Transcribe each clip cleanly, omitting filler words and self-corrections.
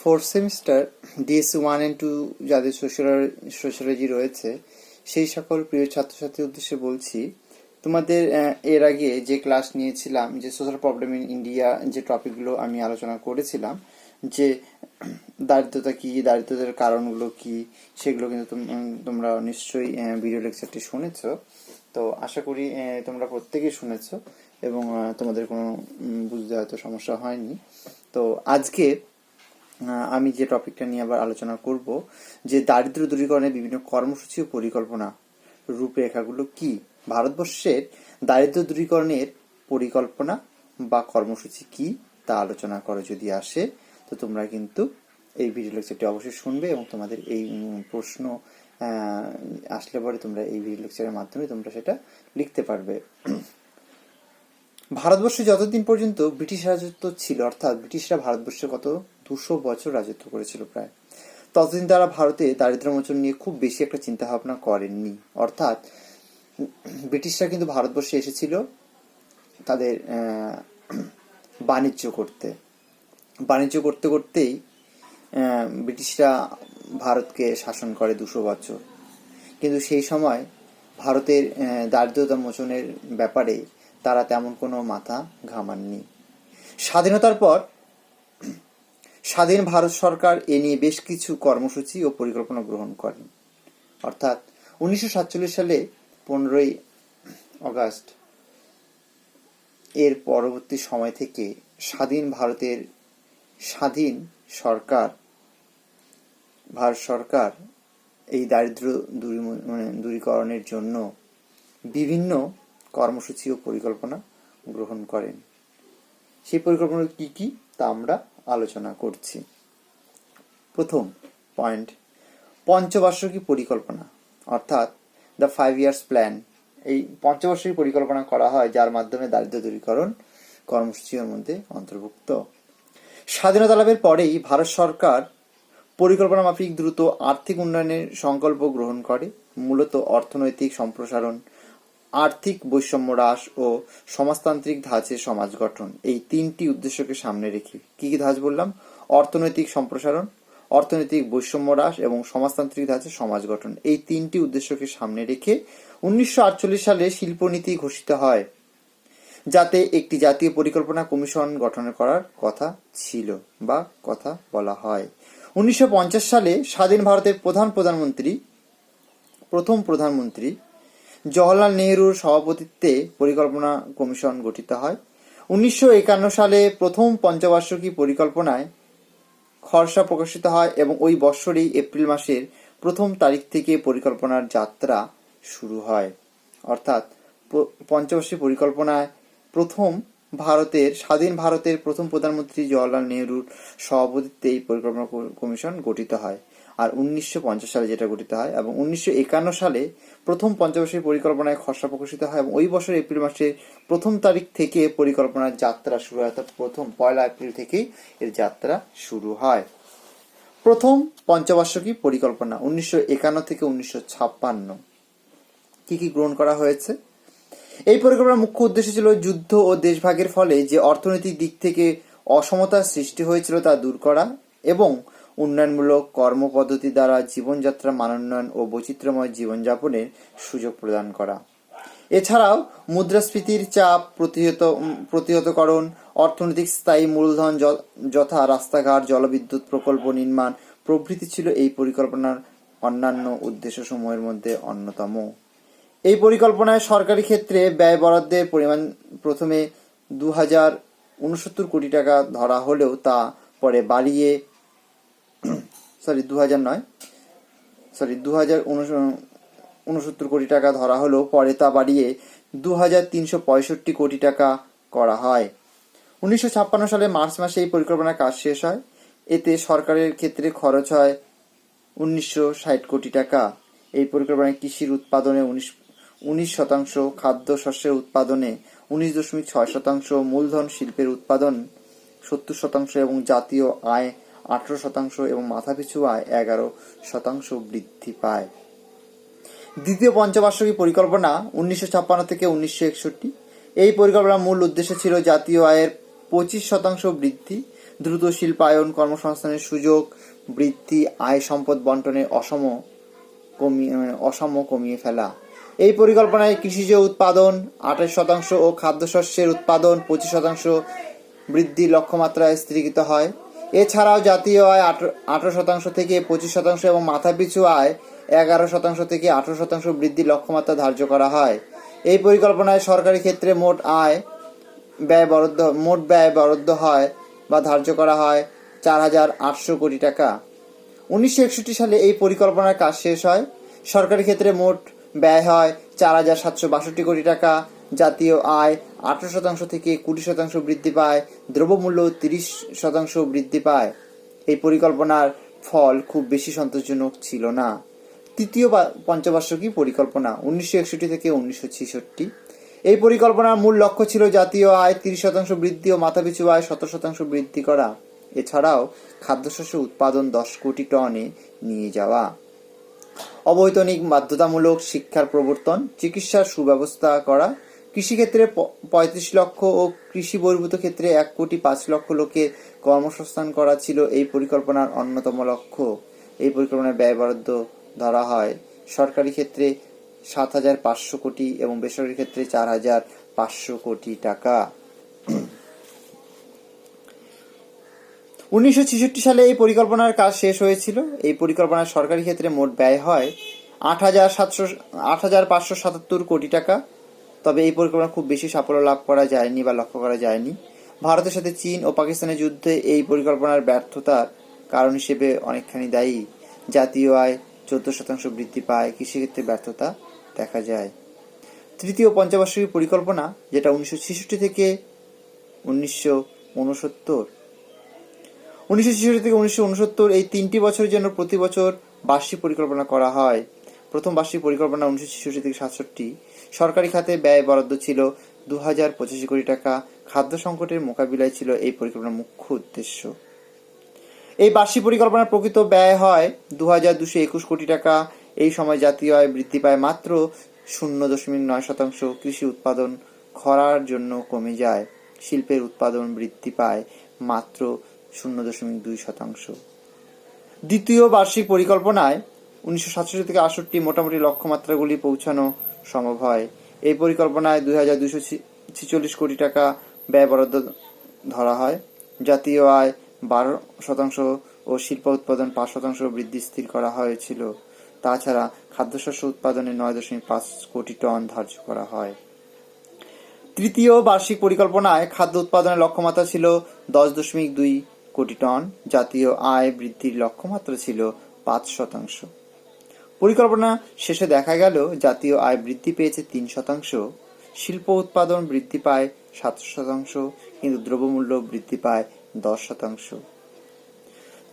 Fourth semester DSC 1 and 2 যাদের sociology রয়েছে সেই সকল প্রিয় ছাত্রছাত্রীর উদ্দেশ্যে বলছি, তোমাদের এর আগে যে ক্লাস নিয়েছিলাম, যে সোশ্যাল প্রবলেম ইন ইন্ডিয়া, যে টপিকগুলো আমি আলোচনা করেছিলাম, যে দারিদ্রতা কী, দারিদ্রতার কারণগুলো কী, সেগুলো কিন্তু তোমরা নিশ্চয়ই ভিডিও লেকচারটি শুনেছ। তো আশা করি তোমরা প্রত্যেকেই শুনেছ এবং তোমাদের কোনো বুঝতে হয়তো সমস্যা হয়নি। তো আজকে আমি যে টপিকটা নিয়ে আবার আলোচনা করব, যে দারিদ্র দূরীকরণের বিভিন্ন কর্মসূচি ও পরিকল্পনা রূপরেখাগুলো কি, ভারতবর্ষের দারিদ্র দূরীকরণের পরিকল্পনা বা কর্মসূচি কি তা আলোচনা করে যদি আসে, তো তোমরা কিন্তু এই ভিডিও লেকচারটি অবশ্যই শুনবে এবং তোমাদের এই প্রশ্ন আসলে পরে তোমরা এই ভিডিও লেকচারের মাধ্যমে তোমরা সেটা লিখতে পারবে। ভারতবর্ষে যতদিন পর্যন্ত ব্রিটিশ রাজত্ব ছিল, অর্থাৎ ব্রিটিশরা ভারতবর্ষে কত 200 বছর রাজত্ব করেছিল প্রায়, ততদিন তারা ভারতে দারিদ্র মোচন নিয়ে খুব বেশি একটা চিন্তা ভাবনা করেননি। অর্থাৎ ব্রিটিশরা কিন্তু ভারতবর্ষে এসেছিল তাদের বাণিজ্য করতে করতেই ব্রিটিশরা ভারতকে শাসন করে 200 বছর। কিন্তু সেই সময় ভারতের দারিদ্রতা মোচনের ব্যাপারে তারা তেমন কোনো মাথা ঘামাননি। স্বাধীনতার পর স্বাধীন ভারত সরকার এ নিয়ে বেশ কিছু কর্মসূচি ও পরিকল্পনা গ্রহণ করেন। অর্থাৎ 1947 সালে 15ই অগাস্ট এর পরবর্তী সময় থেকে ভারত সরকার এই দারিদ্র দূরীকরণের জন্য বিভিন্ন কর্মসূচি ও পরিকল্পনা গ্রহণ করেন। সেই পরিকল্পনা কি কি তা আমরা আলোচনা করছি। প্রথম পয়েন্ট, পঞ্চবার্ষিকী পরিকল্পনা, অর্থাৎ দ্য 5 years প্ল্যান। এই পঞ্চবার্ষিকী পরিকল্পনা করা হয় যার মাধ্যমে দারিদ্র দূরীকরণ কর্মসূচির মধ্যে অন্তর্ভুক্ত। স্বাধীনতা লাভের পরেই ভারত সরকার পরিকল্পনা মাফিক দ্রুত আর্থিক উন্নয়নের সংকল্প গ্রহণ করে। মূলত অর্থনৈতিক সম্প্রসারণ, আর্থিক বৈষম্য হ্রাস ও সমাজতান্ত্রিক ধাঁচে সমাজ গঠন, এই তিনটি উদ্দেশ্যকে সামনে রেখে। কি কি ধাঁচ বললাম? অর্থনৈতিক সম্প্রসারণ, অর্থনৈতিক বৈষম্য হ্রাস এবং সমাজতান্ত্রিক ধাঁচে সমাজ গঠন, এই তিনটি উদ্দেশ্যকে সামনে রেখে 1948 সালে শিল্পনীতি ঘোষিত হয়, যাতে একটি জাতীয় পরিকল্পনা কমিশন গঠন করার কথা ছিল বা কথা বলা হয়। 1950 সালে স্বাধীন ভারতের প্রথম প্রধানমন্ত্রী জওহরলাল নেহরুর সভাপতিত্বে পরিকল্পনা কমিশন গঠিত হয়। 1951 সালে প্রথম পঞ্চবার্ষিকী পরিকল্পনায় খসড়া প্রকাশিত হয় এবং ওই বৎসরেই এপ্রিল মাসের 1 তারিখ থেকে পরিকল্পনার যাত্রা শুরু হয়। অর্থাৎ পঞ্চবার্ষিকী পরিকল্পনায় স্বাধীন ভারতের প্রথম প্রধানমন্ত্রী জওহরলাল নেহরুর সভাপতিত্বে এই পরিকল্পনা কমিশন গঠিত হয়, আর 1950 সালে যেটা গঠিত হয়, এবং 1951 সালে প্রথম পঞ্চবার্ষিকী পরিকল্পনায় খসড়া প্রকাশিত হয় এবং ওই বছর এপ্রিল মাসের 1 তারিখ থেকে পরিকল্পনার যাত্রা শুরু হয়। অর্থাৎ প্রথম 1 এপ্রিল থেকেই এর যাত্রা শুরু হয়। প্রথম পঞ্চবার্ষিকী পরিকল্পনা 1951 থেকে 1956 কি কি গ্রহণ করা হয়েছে? এই পরিকল্পনার মুখ্য উদ্দেশ্য ছিল যুদ্ধ ও দেশভাগের ফলে যে অর্থনৈতিক দিক থেকে অসমতার সৃষ্টি হয়েছিল তা দূর করা এবং উন্নয়নমূলক কর্মপদ্ধতি দ্বারা জীবনযাত্রা মানোন্নয়ন ও বৈচিত্র্যময় জীবনযাপনের সুযোগ প্রদান করা। এছাড়াও মুদ্রাস্ফীতির চাপ প্রতিহতকরণ, অর্থনৈতিক স্থায়ী মূলধন যথা রাস্তাঘাট, জলবিদ্যুৎ প্রকল্প নির্মাণ প্রভৃতি ছিল এই পরিকল্পনার অন্যান্য উদ্দেশ্যসমূহের মধ্যে অন্যতম। এই পরিকল্পনায় সরকারি ক্ষেত্রে ব্যয় বরাদ্দের পরিমাণ প্রথমে 2069 কোটি টাকা ধরা হলেও তা পরে বাড়িয়ে 2069 কোটি টাকা ধরা হলেও পরে তা বাড়িয়ে 2365 কোটি টাকা করা হয়। 1956 সালে মার্চ মাসে এই পরিকল্পনার কাজ শেষ হয়। এতে সরকারের ক্ষেত্রে খরচ হয় 1960 কোটি টাকা। এই পরিকল্পনায় কৃষির উৎপাদনে 19%, খাদ্য শস্যের উৎপাদনে 19.6%, মূলধন শিল্পের উৎপাদন 70% এবং জাতীয় আয় 18% এবং মাথাপিছু আয় 11% বৃদ্ধি পায়। দ্বিতীয় পঞ্চবার্ষিকী পরিকল্পনা 1956 থেকে 1961। এই পরিকল্পনার মূল উদ্দেশ্য ছিল জাতীয় আয়ের 25% বৃদ্ধি, দ্রুত শিল্পায়ন, কর্মসংস্থানের সুযোগ বৃদ্ধি, আয় সম্পদ বন্টনে অসাম্য কমিয়ে ফেলা। এই পরিকল্পনায় কৃষিজ উৎপাদন 28% ও খাদ্যশস্যের উৎপাদন 25% বৃদ্ধির লক্ষ্যমাত্রায় স্থিরীকৃত হয়। এছাড়াও জাতীয় আয় 18% থেকে 25% এবং মাথাপিছু আয় 11% থেকে 18% বৃদ্ধির লক্ষ্যমাত্রা ধার্য করা হয়। এই পরিকল্পনায় সরকারি ক্ষেত্রে মোট ব্যয় বরাদ্দ হয় বা ধার্য করা হয় 4,800 কোটি টাকা। 1961 সালে এই পরিকল্পনার কাজ শেষ হয়। সরকারি ক্ষেত্রে মোট ব্যয় হয় 4,762 কোটি টাকা। জাতীয় আয় 18% থেকে 20% বৃদ্ধি পায়, দ্রব্যমূল্য 30% বৃদ্ধি পায়। এই পরিকল্পনার ফল খুব বেশি সন্তোষজনক ছিল না। তৃতীয় পঞ্চবার্ষিকী পরিকল্পনা 1961 থেকে 1966। এই পরিকল্পনার মূল লক্ষ্য ছিল জাতীয় আয় 30% বৃদ্ধি ও মাথাপিছু আয় 17% বৃদ্ধি করা। এছাড়াও খাদ্যশস্য উৎপাদন 10 কোটি টনে নিয়ে যাওয়া। অবৈতনিক বাধ্যতামূলক শিক্ষার প্রবর্তন, চিকিৎসার সুব্যবস্থা করা, কৃষিক্ষেত্রে 35 লক্ষ ও কৃষি বহির্ভূত ক্ষেত্রে 1,05,00,000 লোকের কর্মসংস্থান করা ছিল এই পরিকল্পনার অন্যতম লক্ষ্য। এই পরিকল্পনার ব্যয় বরাদ্দ ধরা হয় সরকারি ক্ষেত্রে 7,500 কোটি এবং বেসরকারি ক্ষেত্রে 4,500 কোটি টাকা। 1966 সালে এই পরিকল্পনার কাজ শেষ হয়েছিল। এই পরিকল্পনার সরকারি ক্ষেত্রে মোট ব্যয় হয় 8,577 কোটি টাকা। তবে এই পরিকল্পনা খুব বেশি সাফল্য লাভ করা যায়নি বা লক্ষ্য করা যায়নি। ভারতের সাথে চীন ও পাকিস্তানের যুদ্ধে এই পরিকল্পনার ব্যর্থতার কারণ হিসেবে অনেকখানি দায়ী। জাতীয় আয় 14% বৃদ্ধি পায়, কৃষিক্ষেত্রে ব্যর্থতা দেখা যায়। তৃতীয় পঞ্চবার্ষিকী পরিকল্পনা, যেটা 1966 থেকে 1969, 1966 থেকে 1969 এই 3টি বছরের জন্য প্রতি বছর বার্ষিক পরিকল্পনা করা হয়। প্রথম বার্ষিক পরিকল্পনা 1966 থেকে 67। সরকারি খাতে ব্যয় বরাদ্দ ছিল 2,085 কোটি টাকা। খাদ্য সংকটের মোকাবিলায় ছিল এই পরিকল্পনার মুখ্য উদ্দেশ্য। এই বার্ষিক পরিকল্পনার প্রকৃত ব্যয় হয় 2,221 কোটি টাকা। এই সময় জাতীয় আয় বৃদ্ধি পায় মাত্র 0.9%। কৃষি উৎপাদন খরার জন্য কমে যায়। শিল্পের উৎপাদন বৃদ্ধি পায় মাত্র 0.2%। দ্বিতীয় বার্ষিক পরিকল্পনায় 1967 থেকে 68 মোটামুটি লক্ষ্যমাত্রাগুলি পৌঁছানো সম্ভব হয়। এই পরিকল্পনায় 2,246 কোটি টাকা ব্যয় বরাদ্দ ধরা হয়। জাতীয় আয় 12% ও শিল্প উৎপাদন 5% বৃদ্ধি স্থির করা হয়েছিল। তাছাড়া খাদ্যশস্য উৎপাদনে 9.5 কোটি টন ধার্য করা হয়। তৃতীয় বার্ষিক পরিকল্পনায় খাদ্য উৎপাদনের লক্ষ্যমাত্রা ছিল 10.2 কোটি টন। জাতীয় আয় বৃদ্ধির লক্ষ্যমাত্রা ছিল 5%। পরিকল্পনা শেষে দেখা গেল জাতীয় আয় বৃদ্ধি পেয়েছে 3%, শিল্প উৎপাদন বৃদ্ধি পায় 7%, কিন্তু দ্রব্যমূল্য বৃদ্ধি পায় 10%।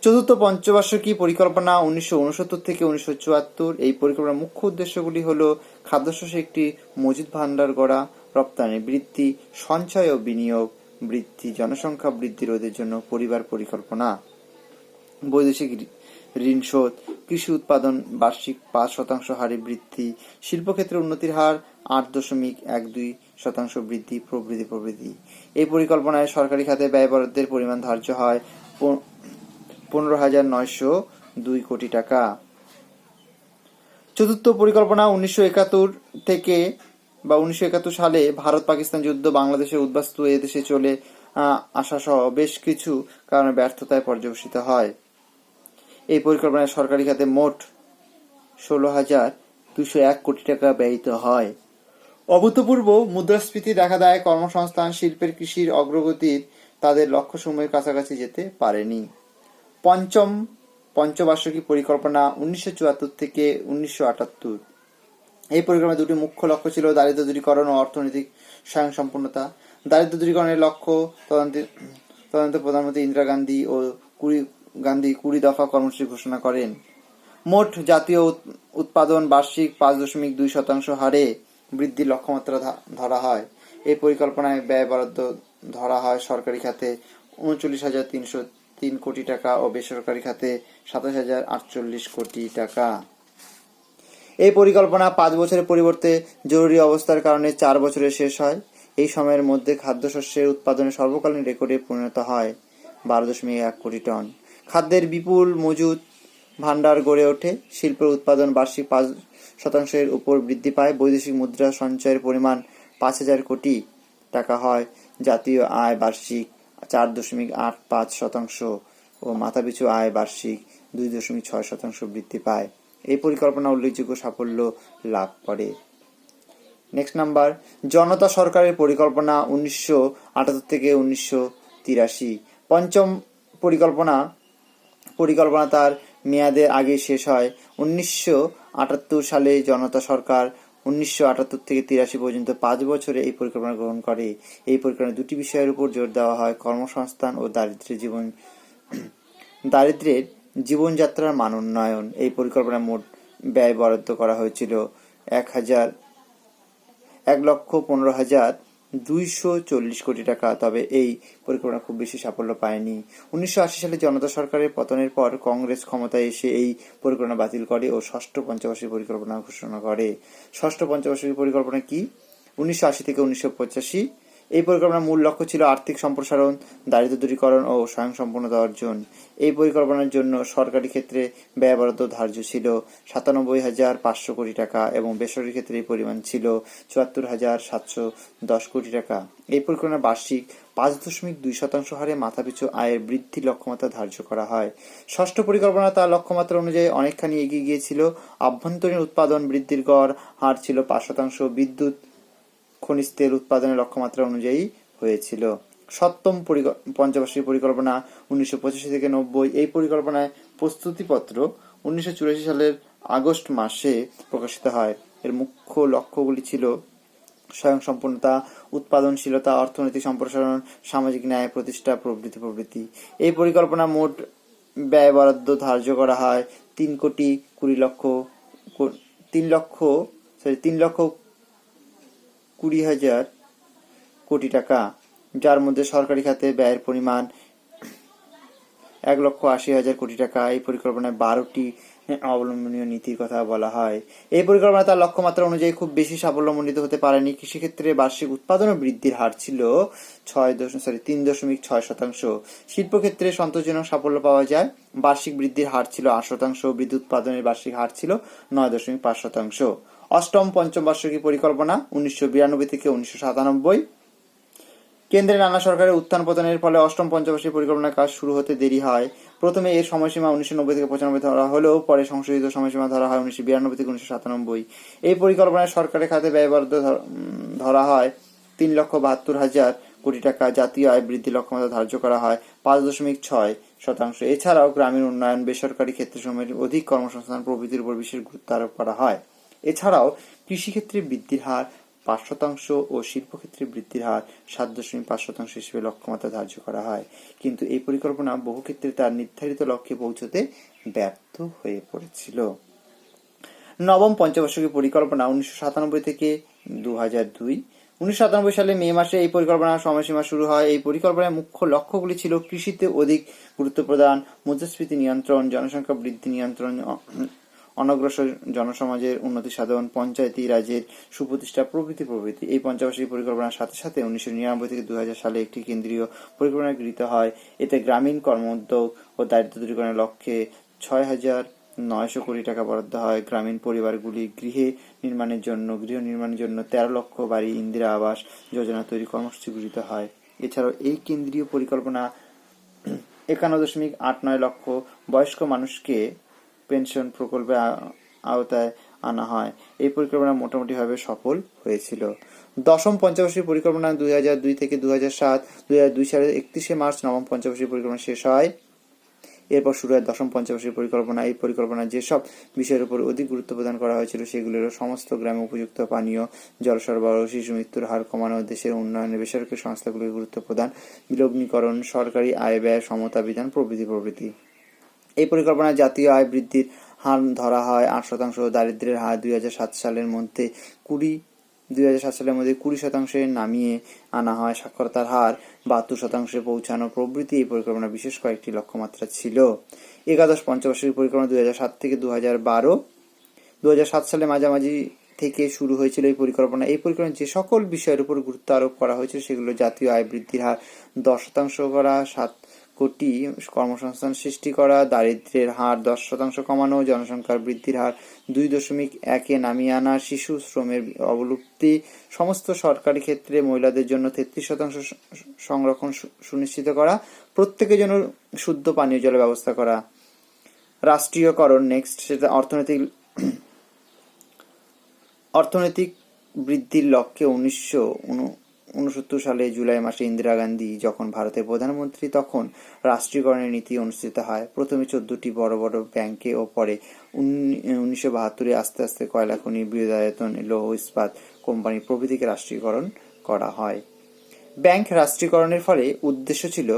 চতুর্থ পঞ্চবার্ষিকী পরিকল্পনা 1969 থেকে 1974। এই পরিকল্পনার মুখ্য উদ্দেশ্যগুলি হল খাদ্যশস্যের একটি মজুদ ভাণ্ডার গড়া, রপ্তানি বৃদ্ধি, সঞ্চয় ও বিনিয়োগ বৃদ্ধি, জনসংখ্যা বৃদ্ধি রোধের জন্য পরিবার পরিকল্পনা, বৈদেশিক ঋণ শোধ, কৃষি উৎপাদন বার্ষিক 5% হারে বৃদ্ধি, শিল্পক্ষেত্রে উন্নতির হার 8.12% বৃদ্ধি প্রভৃতি। এই পরিকল্পনায় সরকারি খাতে ব্যয় বরাদ্দের পরিমাণ ধার্য হয় 15,902 কোটি টাকা। চতুর্থ পরিকল্পনা 1971 সালে ভারত পাকিস্তান যুদ্ধ, বাংলাদেশের উদ্বাস্তু এদেশে চলে আসা সহ বেশ কিছু কারণে ব্যর্থতায় পর্যবসিত হয়। এই পরিকল্পনায় সরকারি খাতে মোট 16,201 কোটি টাকা ব্যয়িত হয়। অভূতপূর্ব মুদ্রাস্ফীতি দেখা দেয়। কর্মসংস্থান, শিল্পের, কৃষির অগ্রগতির তাদের লক্ষ্যসমূহের কাছাকাছি যেতে পারেনি। পঞ্চম পঞ্চবার্ষিকী পরিকল্পনা 1974 থেকে 1978। এই পরিকল্পনার দুটি মুখ্য লক্ষ্য ছিল দারিদ্র দূরীকরণ ও অর্থনৈতিক স্বয়ংসম্পূর্ণতা। দারিদ্র দূরীকরণের লক্ষ্য তদন্তে প্রধানমন্ত্রী ইন্দিরা গান্ধী 20 দফা কর্মসূচি ঘোষণা করেন। মোট জাতীয় উৎপাদন বার্ষিক 5.2% হারে বৃদ্ধির লক্ষ্যমাত্রা ধরা হয়। এই পরিকল্পনায় ব্যয় বরাদ্দ ধরা হয় সরকারি খাতে 39,303 কোটি টাকা ও বেসরকারি খাতে 27,048 কোটি টাকা। এই পরিকল্পনা 5 বছরের পরিবর্তে জরুরি অবস্থার কারণে 4 বছরে শেষ হয়। এই সময়ের মধ্যে খাদ্যশস্যের উৎপাদনের সর্বকালীন রেকর্ডে পরিণত হয়। 12.1 কোটি টন। খাদ্যের বিপুল মজুদ ভাণ্ডার গড়ে ওঠে। শিল্পের উৎপাদন বার্ষিক 5% উপর বৃদ্ধি পায়। বৈদেশিক মুদ্রা সঞ্চয়ের পরিমাণ 5,000 কোটি টাকা হয়। জাতীয় আয় বার্ষিক 4.85% ও মাথাপিছু আয় বার্ষিক 2.6% বৃদ্ধি পায়। এই পরিকল্পনা উল্লেখযোগ্য সাফল্য লাভ করে। নেক্সট নাম্বার, জনতা সরকারের পরিকল্পনা 1978 থেকে 1983। পঞ্চম পরিকল্পনা তার মেয়াদের আগে শেষ হয়। 1978 সালে জনতা সরকার 1978 থেকে 83 পর্যন্ত 5 বছরে এই পরিকল্পনা গ্রহণ করে। এই পরিকল্পনায় দুটি বিষয়ের উপর জোর দেওয়া হয়: কর্মসংস্থান ও দারিদ্র্যের জীবনযাত্রার মান উন্নয়ন। এই পরিকল্পনায় মোট ব্যয় বরাদ্দ করা হয়েছিল 1,15,240 কোটি টাকা। তবে এই পরিকল্পনা খুব বেশি সাফল্য পায়নি। 1980 সালে জনতা সরকারের পতনের পর কংগ্রেস ক্ষমতায় এসে এই পরিকল্পনা বাতিল করে ও ষষ্ঠ পঞ্চবার্ষিক পরিকল্পনা ঘোষণা করে। ষষ্ঠ পঞ্চবার্ষিক পরিকল্পনা কি? 1980 থেকে 1985। এই পরিকল্পনার মূল লক্ষ্য ছিল আর্থিক সম্প্রসারণ, দারিদ্র্য দূরীকরণ ও স্বয়ংসম্পূর্ণতা অর্জন। এই পরিকল্পনার জন্য সরকারি ক্ষেত্রে ব্যয় বরাদ্দ ধার্য ছিল 97,500 কোটি টাকা এবং বেসরকারি ক্ষেত্রে এই পরিমাণ ছিল 74,710 কোটি টাকা। এই পরিকল্পনার বার্ষিক 5.2% হারে মাথাপিছু আয়ের বৃদ্ধি লক্ষ্যমাত্রা ধার্য করা হয়। ষষ্ঠ পরিকল্পনা তার লক্ষ্যমাত্রা অনুযায়ী অনেকখানি এগিয়ে গিয়েছিল। আভ্যন্তরীণ উৎপাদন বৃদ্ধির গড় হার ছিল 5%। বিদ্যুৎ, খনিজ তেল উৎপাদনের লক্ষ্যমাত্রা অনুযায়ী হয়েছিল। সপ্তম পঞ্চবার্ষিক পরিকল্পনা 1985 থেকে 90। এই পরিকল্পনায় প্রস্তুতিপত্র 1984 সালের আগস্ট মাসে প্রকাশিত হয়। এর মুখ্য লক্ষ্যগুলি ছিল স্বয়ংসম্পূর্ণতা, উৎপাদনশীলতা, অর্থনৈতিক সম্প্রসারণ, সামাজিক ন্যায় প্রতিষ্ঠা প্রভৃতি। এই পরিকল্পনা মোট ব্যয় বরাদ্দ ধার্য করা হয় 3,20,000 কোটি টাকা, যার মধ্যে সরকারি খাতে ব্যয়ের পরিমাণ 1,80,000 কোটি টাকা। এই পরিকল্পনায় 12টি অবলম্বনীয় নীতির কথা বলা হয়। এই পরিকল্পনা তার লক্ষ্যমাত্রা অনুযায়ী খুব বেশি সাফল্যমণ্ডিত হতে পারেনি। কৃষিক্ষেত্রে বার্ষিক উৎপাদন বৃদ্ধির হার ছিল 3.6%। শিল্পক্ষেত্রে সন্তোষজনক সাফল্য পাওয়া যায়। বার্ষিক বৃদ্ধির হার ছিল 8%। বিদ্যুৎ উৎপাদনের বার্ষিক হার ছিল 9.5%। অষ্টম পঞ্চবার্ষিকী পরিকল্পনা 1992 থেকে 1997। কেন্দ্রে নানা সরকারের উত্থান পতনের ফলে অষ্টম পঞ্চবার্ষিক পরিকল্পনার কাজ শুরু হতে দেরি হয়। প্রথমে এর সময়সীমা 1990 থেকে 95 ধরা হলেও পরে সংশোধিত সময়সীমা ধরা হয় 1992 থেকে 1997। এই পরিকল্পনায় সরকারের খাতে ব্যয় বরাদ্দ ধরা হয় 3,72,000 কোটি টাকা। জাতীয় আয় বৃদ্ধি লক্ষ্যমাত্রা ধার্য করা হয় 5.6%। এছাড়াও গ্রামীণ উন্নয়ন, বেসরকারি ক্ষেত্রসমূহের অধিক কর্মসংস্থান প্রভৃতির উপর বিশেষ গুরুত্ব আরোপ করা হয়। এছাড়াও কৃষিক্ষেত্রে বৃদ্ধির হার 5% ও শিল্পক্ষেত্রে বৃদ্ধির হার 7.5% হিসেবে লক্ষ্যমাত্রা ধার্য করা হয়। কিন্তু এই পরিকল্পনা বহু ক্ষেত্রে তার নির্ধারিত লক্ষ্যে পৌঁছতে ব্যর্থ হয়ে পড়েছিল। নবম পঞ্চবার্ষিকী পরিকল্পনা 1997 থেকে 2002। 1997 সালে মে মাসে এই পরিকল্পনার সময়সীমা শুরু হয়। এই পরিকল্পনার মুখ্য লক্ষ্যগুলি ছিল কৃষিতে অধিক গুরুত্ব প্রদান, মুদ্রাস্ফীতি নিয়ন্ত্রণ, জনসংখ্যা বৃদ্ধি নিয়ন্ত্রণ, অনগ্রসর জনসমাজের উন্নতি সাধন, পঞ্চায়েতি রাজের সুপ্রতিষ্ঠা প্রভৃতি। এই পঞ্চবার্ষিক পরিকল্পনার সাথে সাথে 1999 থেকে 2000 সালে একটি কেন্দ্রীয় পরিকল্পনা গৃহীত হয়। এতে গ্রামীণ কর্ম উদ্যোগ ও দারিদ্র্য দূরীকরণের লক্ষ্যে 6,900 কোটি টাকা বরাদ্দ হয়। গ্রামীণ পরিবারগুলি গৃহ নির্মাণের জন্য 13 লক্ষ বাড়ি ইন্দিরা আবাস যোজনা তৈরি কর্মসূচি গৃহীত হয়। এছাড়াও এই কেন্দ্রীয় পরিকল্পনা 51.89 লক্ষ বয়স্ক মানুষকে পেনশন প্রকল্পের আওতায় আনা হয়। এই পরিকল্পনা মোটামুটিভাবে সফল হয়েছিল। দশম পঞ্চবার্ষিক পরিকল্পনা 2002 থেকে 2007। 2002 সালের 31শে মার্চ নবম পঞ্চবার্ষিক পরিকল্পনা শেষ হয়। এরপর শুরু হয় দশম পঞ্চবার্ষিক পরিকল্পনা। এই পরিকল্পনায় যেসব বিষয়ের উপর অধিক গুরুত্ব প্রদান করা হয়েছিল সেগুলো হলো সমস্ত গ্রামে উপযুক্ত পানীয় জল সরবরাহ, শিশু মৃত্যুর হার কমানো, দেশের উন্নয়নে বেসরকারি সংস্থাগুলির গুরুত্ব প্রদান, বিলগ্নীকরণ, সরকারি আয় ব্যয় সমতা বিধান প্রভৃতি। এই পরিকল্পনায় জাতীয় আয় বৃদ্ধির হার ধরা হয় 8%। দারিদ্র্যের হার 2007 সালের মধ্যে 20% নামিয়ে আনা হয়। সাক্ষরতার হার 72% পৌঁছানো প্রভৃতি এই পরিকল্পনার বিশেষ কয়েকটি লক্ষ্যমাত্রা ছিল। একাদশ পঞ্চবার্ষিক পরিকল্পনা 2007 থেকে 2012। 2007 সালে মাঝামাঝি থেকে শুরু হয়েছিল এই পরিকল্পনা। এই পরিকল্পনা যে সকল বিষয়ের উপর গুরুত্ব আরোপ করা হয়েছিল সেগুলো: জাতীয় আয় বৃদ্ধির হার 10% করা, কোটি কর্মসংস্থান সৃষ্টি করা, দারিদ্র্যের হার 10% কমানো, জনসংখ্যার বৃদ্ধির হার 2.1-এ নামিয়ে আনা, শিশু শ্রমের অবলুপ্তি, সমস্ত সরকারি ক্ষেত্রে মহিলাদের জন্য 33% সংরক্ষণ সুনিশ্চিত করা, প্রত্যেকের জন্য শুদ্ধ পানীয় জলের ব্যবস্থা করা। রাষ্ট্রীয়করণ নেক্সট, সেটা অর্থনৈতিক বৃদ্ধির লক্ষ্যে 1969 সালে জুলাই মাসে ইন্দিরা গান্ধী যখন ভারতের প্রধানমন্ত্রী তখন রাষ্ট্রীয়করণের নীতি অনুষ্ঠিত হয়। প্রথমে 14টি বড় বড় ব্যাংকে ও পরে 1972-এ আস্তে আস্তে কয়লা খনি, বৃহদায়তন লৌহ ইস্পাত কোম্পানি প্রভৃতিকে রাষ্ট্রীয়করণ করা হয়। ব্যাংক রাষ্ট্রীয়করণের ফলে উদ্দেশ্য ছিল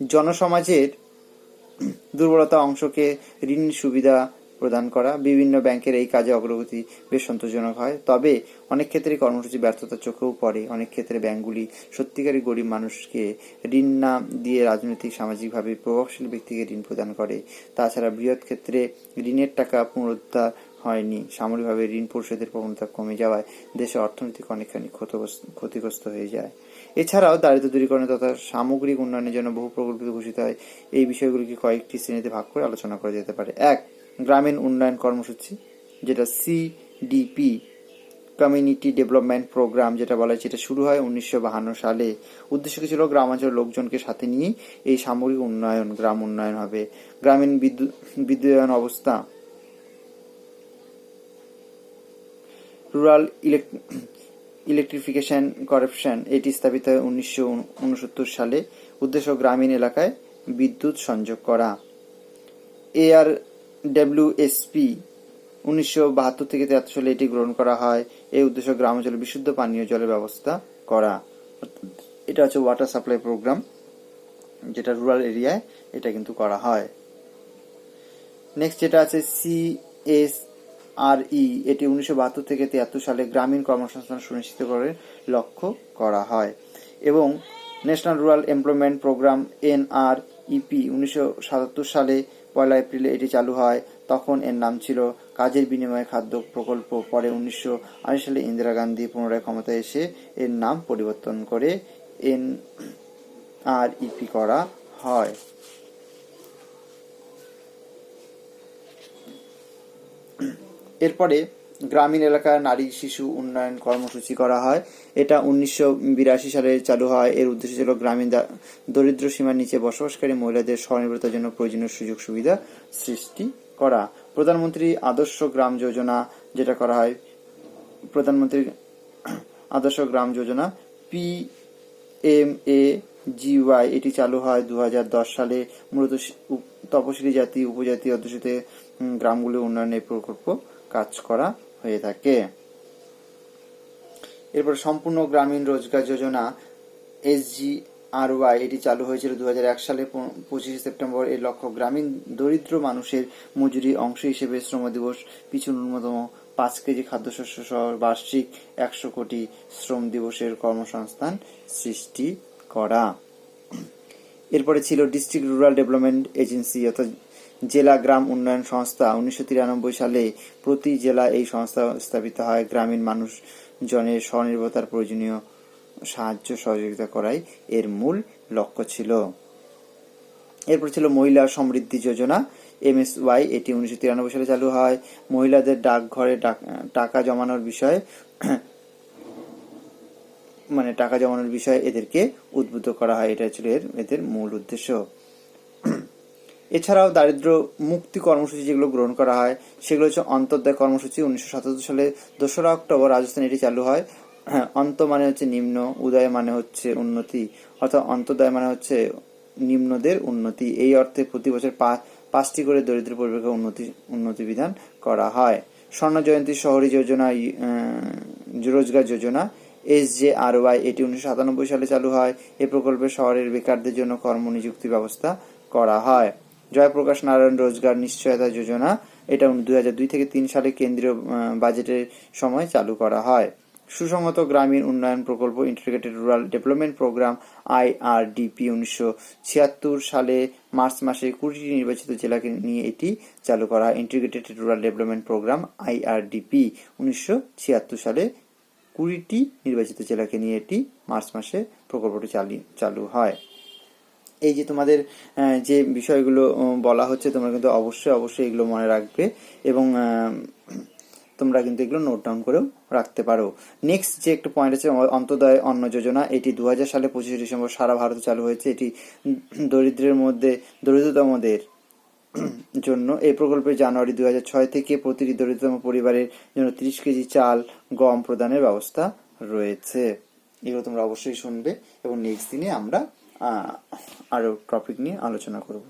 জনসমাজের দুর্বলতা অংশকে ঋণ সুবিধা প্রদান করা। বিভিন্ন ব্যাংকের এই কাজে অগ্রগতি বেশ সন্তোষজনক হয়, তবে অনেক ক্ষেত্রে কর্মসূচি ব্যর্থতার চোখেও পড়ে। অনেক ক্ষেত্রে ব্যাংকগুলি সত্যিকারী গরিব মানুষকে ঋণ না দিয়ে রাজনৈতিক সামাজিকভাবে প্রভাবশালী ব্যক্তিকে ঋণ প্রদান করে। তাছাড়া বৃহৎ ক্ষেত্রে ঋণের টাকা পুনরুদ্ধার হয়নি। সামরিকভাবে ঋণ পরিশোধের প্রবণতা কমে যাওয়ায় দেশে অর্থনৈতিক অনেকখানি ক্ষতিগ্রস্ত হয়ে যায়। এছাড়াও দারিদ্র্য দূরীকরণ তথা সামগ্রিক উন্নয়নের জন্য বহু প্রকল্প ঘোষিত হয়। এই বিষয়গুলিকে কয়েকটি শ্রেণীতে ভাগ করে আলোচনা করা যেতে পারে। 1. গ্রামীণ উন্নয়ন কর্মসূচি, যেটা CDP কমিউনিটি ডেভেলপমেন্ট প্রোগ্রাম যেটা বলা হয়, যেটা শুরু হয় 1952 সালে। উদ্দেশ্য ছিল গ্রামাঞ্চলের লোকজনকে সাথে নিয়ে এই সামগ্রিক উন্নয়ন, গ্রাম উন্নয়ন হবে। গ্রামীণ বিদ্যুতায়ন অবস্থা, রুরাল ইলেকট্রিফিকেশন কর্পোরেশন, এটি স্থাপিত হয় 1969 সালে। উদ্দেশ্য গ্রামীণ এলাকায় বিদ্যুৎ সংযোগ করা। ARWSP 1972-73 সালে এটি গ্রহণ করা হয়। এই উদ্দেশ্য গ্রামাঞ্চলে বিশুদ্ধ পানীয় জলের ব্যবস্থা করা। এটা হচ্ছে ওয়াটার সাপ্লাই প্রোগ্রাম, যেটা রুরাল এরিয়ায় এটা কিন্তু করা হয়। নেক্সট যেটা আছে CSRE, এটি 1972-73 সালে গ্রামীণ কর্মসংস্থান সুনিশ্চিত করে লক্ষ্য করা হয়। এবং national rural employment programme NREP 1977 সালে 1 এপ্রিলে এটি চালু হয়। তখন এর নাম ছিল কাজের বিনিময়ে খাদ্য প্রকল্প। পরে 1980 সালে ইন্দিরা গান্ধী পুনরায় ক্ষমতায় এসে এর নাম পরিবর্তন করে NREP করা হয়। এরপরে গ্রামীণ এলাকার নারী শিশু উন্নয়ন কর্মসূচি করা হয়। এটা 1982 সালে চালু হয়। এর উদ্দেশ্য ছিল গ্রামীণ দরিদ্র সীমার নিচে বসবাসকারী মহিলাদের স্বনির্ভরতার জন্য প্রয়োজনীয় সুযোগ সুবিধা সৃষ্টি করা। প্রধানমন্ত্রী আদর্শ গ্রাম যোজনা যেটা করা হয়, প্রধানমন্ত্রী আদর্শ গ্রাম যোজনা PMAGY, এটি চালু হয় 2010 সালে। মূলত তপশিলি জাতি উপজাতি অধ্যুষিত গ্রামগুলি উন্নয়নের প্রকল্প কাজ করা হয়ে থাকে। এরপর সম্পূর্ণ গ্রামীণ রোজগার যোজনা SGRY, এটি চালু হয়েছিল 2001 সালে 25 সেপ্টেম্বর। এর লক্ষ্য গ্রামীণ দরিদ্র মানুষের মজুরি অংশ হিসেবে শ্রম দিবস পিছু ন্যূনতম 5 কেজি খাদ্যশস্য সহ বার্ষিক 100 কোটি শ্রম দিবসের কর্মসংস্থান সৃষ্টি করা। এরপরে ছিল ডিস্ট্রিক্ট রুরাল ডেভেলপমেন্ট এজেন্সি অর্থাৎ জেলা গ্রাম উন্নয়ন সংস্থা। 1993 সালে প্রতি জেলা এই সংস্থা স্থাপিত হয়। গ্রামীণ মানুষজনের স্বনির্ভরতার প্রয়োজনীয় সাহায্য সহযোগিতা করাই এর মূল লক্ষ্য ছিল। এরপর ছিল মহিলা সমৃদ্ধি যোজনা MSY, এটি 1993 সালে চালু হয়। মহিলাদের ডাকঘরে টাকা জমানোর বিষয়ে এদেরকে উদ্বুদ্ধ করা হয়। এটা ছিল এদের মূল উদ্দেশ্য। এছাড়াও দারিদ্র মুক্তি কর্মসূচি যেগুলো গ্রহণ করা হয় সেগুলো হচ্ছে অন্তর্দয় কর্মসূচি। 1977 সালে 2রা অক্টোবর রাজস্থানে এটি চালু হয়। অন্ত মানে হচ্ছে নিম্ন, উদয় মানে হচ্ছে উন্নতি, অর্থাৎ অন্তর্দয় মানে হচ্ছে নিম্নদের উন্নতি। এই অর্থে প্রতি বছর 5টি করে দরিদ্র পরিবারকে উন্নতি বিধান করা হয়। স্বর্ণ জয়ন্তী শহরী যোজনা, রোজগার যোজনা SJRY, এটি 1997 সালে চালু হয়। এই প্রকল্পে শহরের বেকারদের জন্য কর্মনিযুক্তি ব্যবস্থা করা হয়। জয়প্রকাশ নারায়ণ রোজগার নিশ্চয়তা যোজনা, এটা 2002-3 সালে কেন্দ্রীয় বাজেটের সময় চালু করা হয়। সুসংহত গ্রামীণ উন্নয়ন প্রকল্প integrated rural development programme IRDP 1976 সালে মার্চ মাসে 20টি নির্বাচিত জেলাকে নিয়ে এটি চালু করা হয়। Integrated rural development programme IRDP 1976 সালে 20টি নির্বাচিত জেলাকে নিয়ে এটি মার্চ মাসে প্রকল্পটি চালু হয়। এই যে তোমাদের যে বিষয়গুলো বলা হচ্ছে তোমরা কিন্তু অবশ্যই এগুলো মনে রাখবে এবং তোমরা কিন্তু এগুলো নোট ডাউন করেও রাখতে পারো। নেক্সট যে একটা পয়েন্ট আছে অন্তোদয় অন্ন যোজনা, এটি 2000 সালে 25 ডিসেম্বর সারা ভারতে চালু হয়েছে। এটি দরিদ্রতমদের জন্য এই প্রকল্পে জানুয়ারি 2006 থেকে প্রতিটি দরিদ্রতম পরিবারের জন্য 30 কেজি চাল গম প্রদানের ব্যবস্থা রয়েছে। এগুলো তোমরা অবশ্যই শুনবে এবং নেক্সট দিনে আমরা আরো টপিক নিয়ে আলোচনা করব।